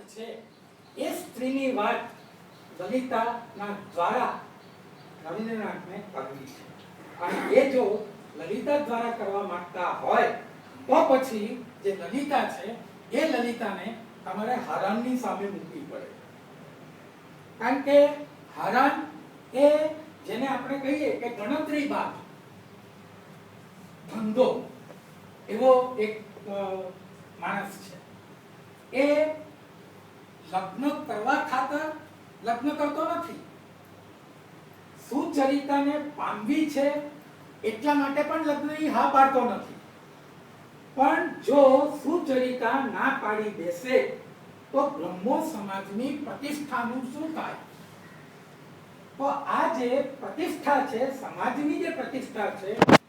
છે એ સ્ત્રીની વાત લલિતાના દ્વારા રવિન્દ્રનાથને કરવી છે અને એ જો લલિતા દ્વારા કરવા માંગતા હોય તો પછી જે લલિતા છે એ લલિતાને તમારે હરાનની સામે મૂકવી પડે કારણ કે હરાન એ જેને આપણે કહીએ કે ગણતરી બાદ ધંધો એવો એક માણસ છે એ લગ્ન કરવા ખાતર લગ્ન કરતો નથી સુચરિતાને પામવી છે એટલા માટે પણ લગ્નની હા પાડતો નથી પણ જો સુચરિતા ના પાડી દેશે તો બ્રહ્મો સમાજની પ્રતિષ્ઠાનું શું થાય તો આ જે પ્રતિષ્ઠા છે સમાજની જે પ્રતિષ્ઠા છે